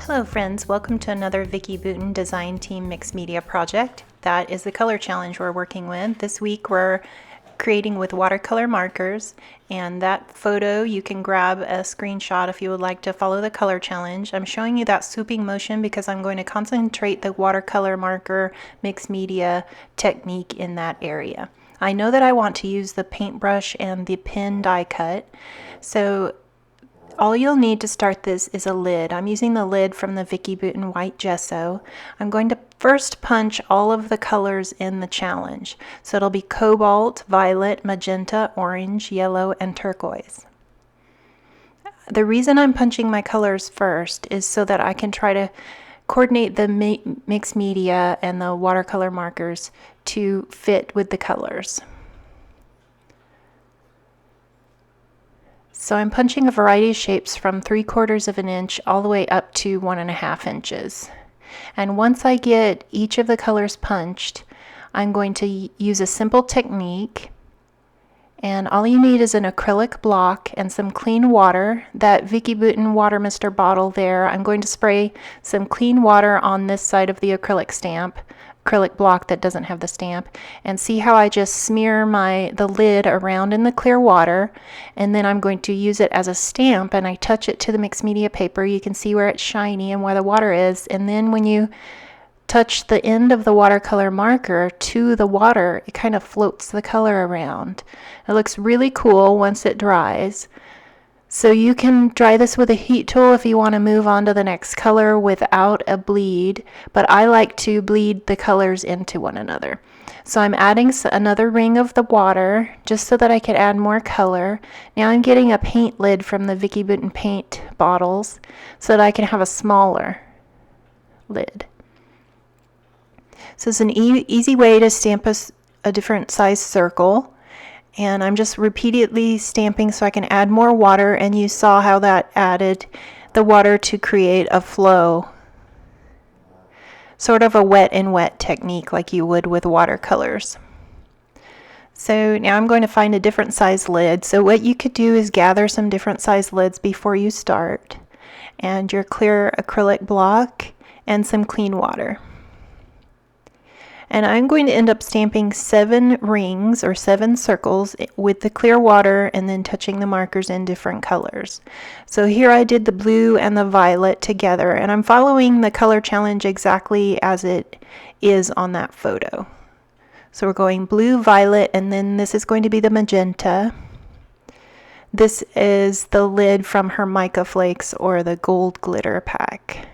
Hello friends, welcome to another Vicki Boutin Design Team Mixed Media project. That is the color challenge we're working with. This week we're creating with watercolor markers, and that photo you can grab a screenshot if you would like to follow the color challenge. I'm showing you that swooping motion because I'm going to concentrate the watercolor marker mixed media technique in that area. I know that I want to use the paintbrush and the pen die cut, so all you'll need to start this is a lid. I'm using the lid from the Vicki Boutin White Gesso. I'm going to first punch all of the colors in the challenge. So it'll be cobalt, violet, magenta, orange, yellow, and turquoise. The reason I'm punching my colors first is so that I can try to coordinate the mixed media and the watercolor markers to fit with the colors. So I'm punching a variety of shapes from 3/4 of an inch all the way up to 1.5 inches. And once I get each of the colors punched, I'm going to use a simple technique. And all you need is an acrylic block and some clean water. That Vicki Boutin Water Mister bottle there, I'm going to spray some clean water on this side of the acrylic block that doesn't have the stamp, and see how I just smear the lid around in the clear water, and then I'm going to use it as a stamp, and I touch it to the mixed media paper. You can see where it's shiny and where the water is, and then when you touch the end of the watercolor marker to the water, it kind of floats the color around. It looks really cool once it dries. So you can dry this with a heat tool if you want to move on to the next color without a bleed, but I like to bleed the colors into one another. So I'm adding another ring of the water just so that I can add more color. Now I'm getting a paint lid from the Vicki Boutin paint bottles so that I can have a smaller lid. So it's an easy way to stamp a different size circle. And I'm just repeatedly stamping so I can add more water, and you saw how that added the water to create a flow. Sort of a wet and wet technique like you would with watercolors. So now I'm going to find a different size lid. So what you could do is gather some different size lids before you start, and your clear acrylic block and some clean water. And I'm going to end up stamping 7 rings or 7 circles with the clear water and then touching the markers in different colors. So here I did the blue and the violet together, and I'm following the color challenge exactly as it is on that photo. So we're going blue, violet, and then this is going to be the magenta. This is the lid from her mica flakes or the gold glitter pack.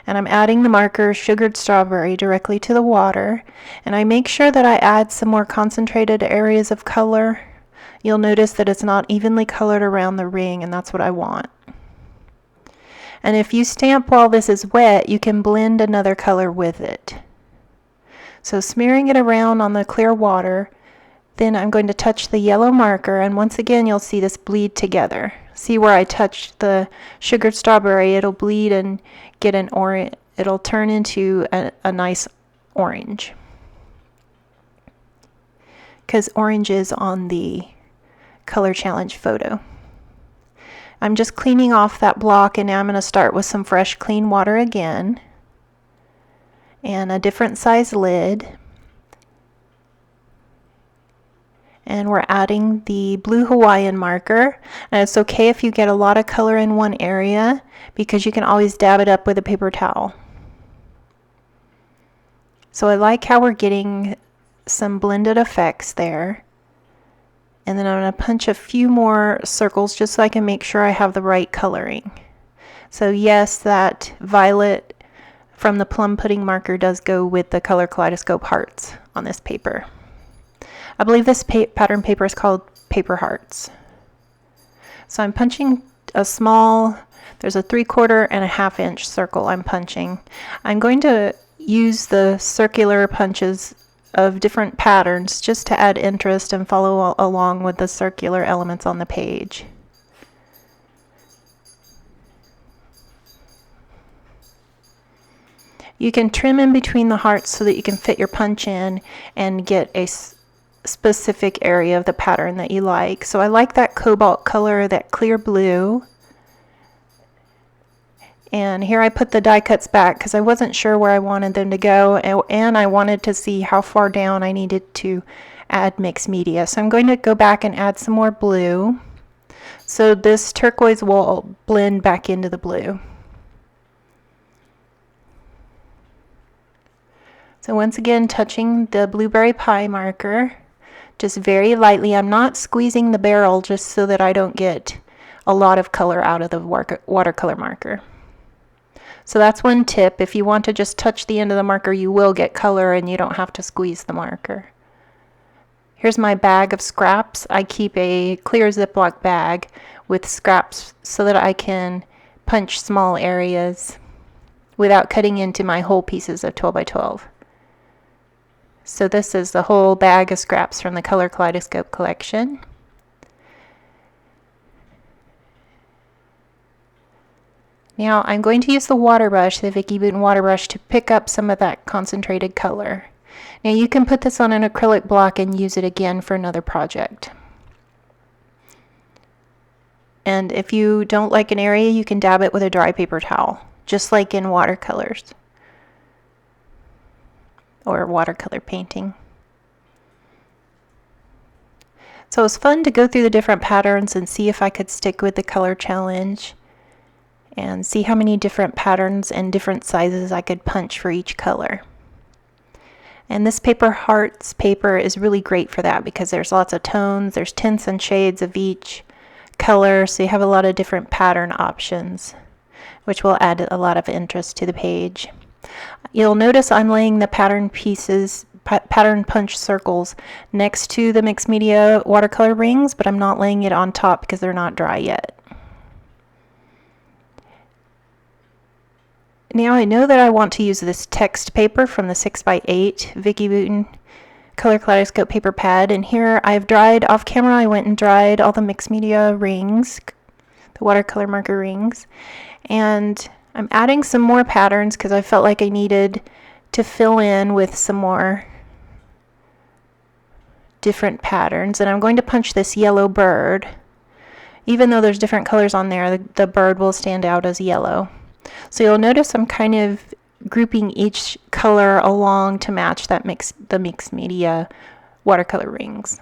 And I'm adding the marker Sugared Strawberry directly to the water, and I make sure that I add some more concentrated areas of color. You'll notice that it's not evenly colored around the ring, and that's what I want. And if you stamp while this is wet, you can blend another color with it. So smearing it around on the clear water, then I'm going to touch the yellow marker, and once again you'll see this bleed together. See where I touched the Sugared Strawberry, it'll bleed and get an orange, it'll turn into a nice orange, because orange is on the color challenge photo. I'm just cleaning off that block, and now I'm going to start with some fresh clean water again and a different size lid. And we're adding the blue Hawaiian marker, and it's okay if you get a lot of color in one area because you can always dab it up with a paper towel. So I like how we're getting some blended effects there. And then I'm going to punch a few more circles just so I can make sure I have the right coloring. So yes, that violet from the plum pudding marker does go with the color Kaleidoscope hearts on this paper. I believe this pattern paper is called Paper Hearts. So I'm punching a small, there's a 3/4 and a 1/2 inch circle I'm punching. I'm going to use the circular punches of different patterns just to add interest and follow along with the circular elements on the page. You can trim in between the hearts so that you can fit your punch in and get a specific area of the pattern that you like. So I like that cobalt color, that clear blue. And here I put the die cuts back because I wasn't sure where I wanted them to go, and I wanted to see how far down I needed to add mixed media. So I'm going to go back and add some more blue. So this turquoise will blend back into the blue. So once again, touching the blueberry pie marker, just very lightly. I'm not squeezing the barrel just so that I don't get a lot of color out of the watercolor marker. So that's one tip. If you want to just touch the end of the marker, you will get color and you don't have to squeeze the marker. Here's my bag of scraps. I keep a clear Ziploc bag with scraps so that I can punch small areas without cutting into my whole pieces of 12 by 12. So this is the whole bag of scraps from the Color Kaleidoscope collection. Now I'm going to use the water brush, the Vicki Boutin water brush, to pick up some of that concentrated color. Now you can put this on an acrylic block and use it again for another project. And if you don't like an area, you can dab it with a dry paper towel, just like in watercolors or watercolor painting. So it was fun to go through the different patterns and see if I could stick with the color challenge and see how many different patterns and different sizes I could punch for each color. And this Paper Hearts paper is really great for that because there's lots of tones, there's tints and shades of each color, so you have a lot of different pattern options, which will add a lot of interest to the page. You'll notice I'm laying the pattern pieces, pattern punch circles next to the mixed media watercolor rings, but I'm not laying it on top because they're not dry yet. Now I know that I want to use this text paper from the 6x8 Vicki Boutin Color Kaleidoscope paper pad, and here I've dried off camera. I went and dried all the mixed media rings, the watercolor marker rings, and I'm adding some more patterns because I felt like I needed to fill in with some more different patterns. And I'm going to punch this yellow bird. Even though there's different colors on there, the bird will stand out as yellow. So you'll notice I'm kind of grouping each color along to match that the mixed media watercolor rings.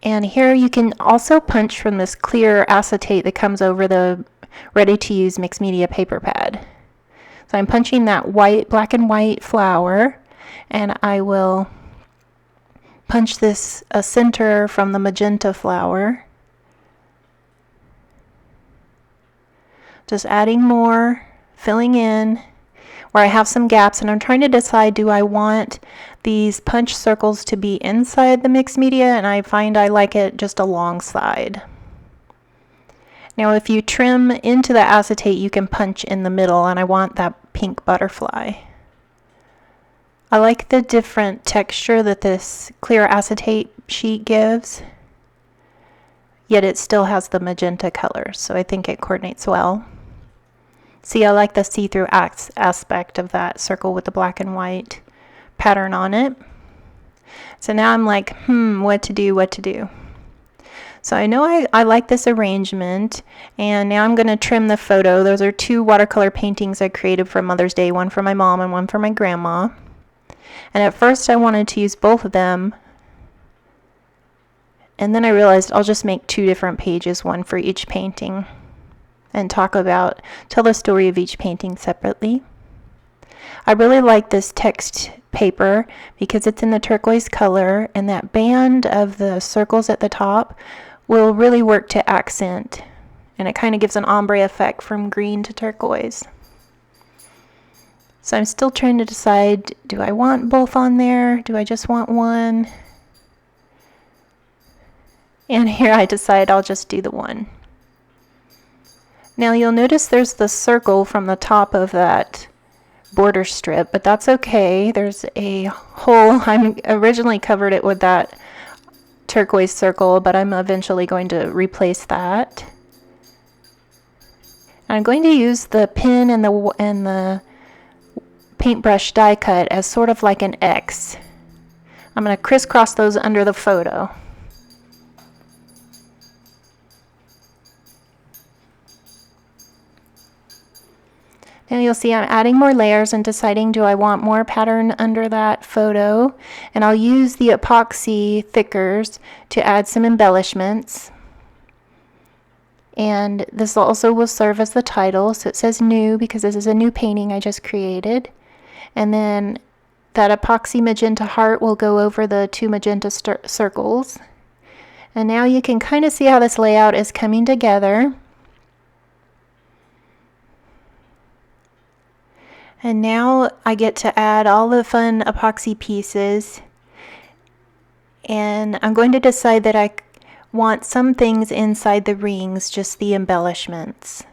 And here you can also punch from this clear acetate that comes over the ready-to-use mixed media paper pad. So I'm punching that white, black and white flower, and I will punch this a center from the magenta flower. Just adding more, filling in where I have some gaps, and I'm trying to decide, do I want these punch circles to be inside the mixed media, and I find I like it just alongside. Now if you trim into the acetate, you can punch in the middle, and I want that pink butterfly. I like the different texture that this clear acetate sheet gives, yet it still has the magenta color, so I think it coordinates well. See, I like the see-through aspect of that circle with the black and white pattern on it. So now I'm like, what to do? So I know I like this arrangement, and now I'm going to trim the photo. Those are two watercolor paintings I created for Mother's Day, one for my mom and one for my grandma. And at first I wanted to use both of them, and then I realized I'll just make two different pages, one for each painting, and tell the story of each painting separately. I really like this text paper because it's in the turquoise color, and that band of the circles at the top will really work to accent, and it kind of gives an ombre effect from green to turquoise. So I'm still trying to decide, do I want both on there? Do I just want one? And here I decide I'll just do the one. Now you'll notice there's the circle from the top of that border strip, but that's okay. There's a hole. I originally covered it with that turquoise circle, but I'm eventually going to replace that. And I'm going to use the pin and the paintbrush die cut as sort of like an X. I'm going to crisscross those under the photo. Now you'll see I'm adding more layers and deciding, do I want more pattern under that photo? And I'll use the epoxy thickers to add some embellishments. And this also will serve as the title, so it says new because this is a new painting I just created. And then that epoxy magenta heart will go over the two magenta circles. And now you can kind of see how this layout is coming together. And now I get to add all the fun epoxy pieces. And I'm going to decide that I want some things inside the rings, just the embellishments.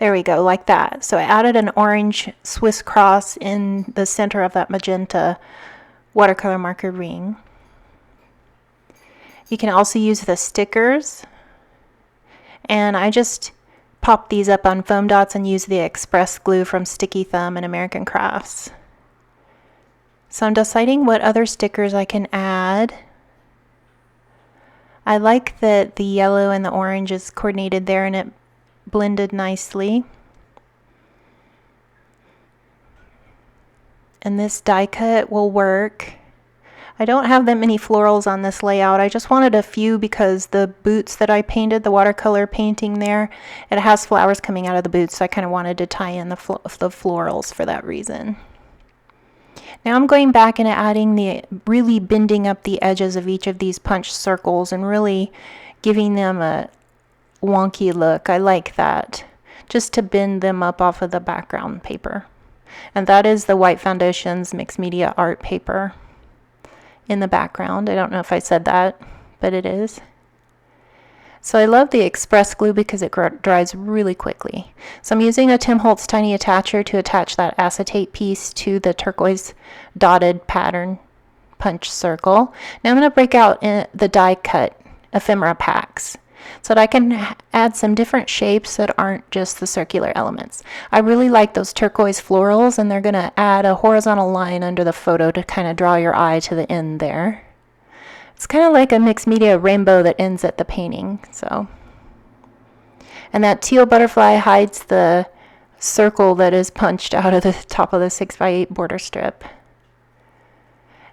There we go, like that. So I added an orange Swiss cross in the center of that magenta watercolor marker ring. You can also use the stickers. And I just pop these up on foam dots and use the express glue from Sticky Thumb and American Crafts. So I'm deciding what other stickers I can add. I like that the yellow and the orange is coordinated there and it blended nicely. And this die cut will work. I don't have that many florals on this layout. I just wanted a few because the boots that I painted, the watercolor painting there, it has flowers coming out of the boots, so I kind of wanted to tie in the florals for that reason. Now I'm going back and adding really bending up the edges of each of these punch circles and really giving them a wonky look. I like that, just to bend them up off of the background paper. And that is the White Foundation's Mixed Media Art paper in the background. I don't know if I said that, but it is. So I love the express glue because it dries really quickly. So I'm using a Tim Holtz tiny attacher to attach that acetate piece to the turquoise dotted pattern punch circle. Now I'm going to break out the die cut ephemera packs so that I can add some different shapes that aren't just the circular elements. I really like those turquoise florals, and they're going to add a horizontal line under the photo to kind of draw your eye to the end there. It's kind of like a mixed media rainbow that ends at the painting. And that teal butterfly hides the circle that is punched out of the top of the 6x8 border strip.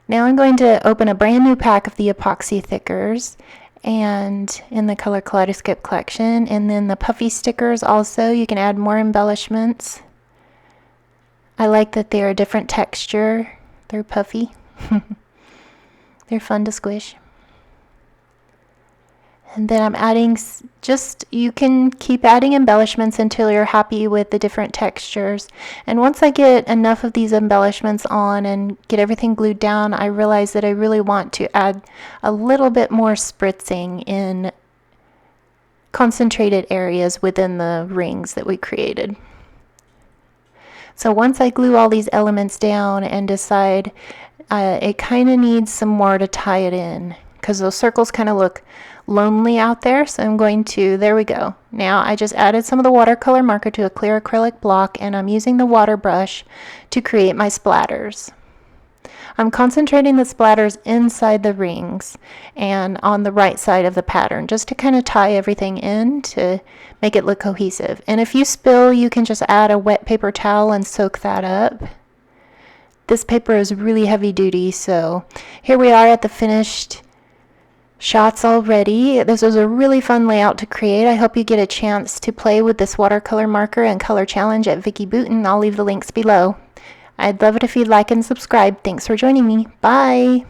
Now I'm going to open a brand new pack of the epoxy thickers and in the color Kaleidoscope collection, and then the puffy stickers also. You can add more embellishments. I like that they're a different texture. They're puffy. They're fun to squish. And then I'm adding you can keep adding embellishments until you're happy with the different textures. And once I get enough of these embellishments on and get everything glued down, I realize that I really want to add a little bit more spritzing in concentrated areas within the rings that we created. So once I glue all these elements down and decide it kind of needs some more to tie it in, because those circles kind of look lonely out there, so I'm going to, there we go. Now I just added some of the watercolor marker to a clear acrylic block, and I'm using the water brush to create my splatters. I'm concentrating the splatters inside the rings and on the right side of the pattern, just to kind of tie everything in to make it look cohesive. And if you spill, you can just add a wet paper towel and soak that up. This paper is really heavy duty, so here we are at the finished shots already. This was a really fun layout to create. I hope you get a chance to play with this watercolor marker and color challenge at Vicki Boutin. I'll leave the links below. I'd love it if you'd like and subscribe. Thanks for joining me. Bye!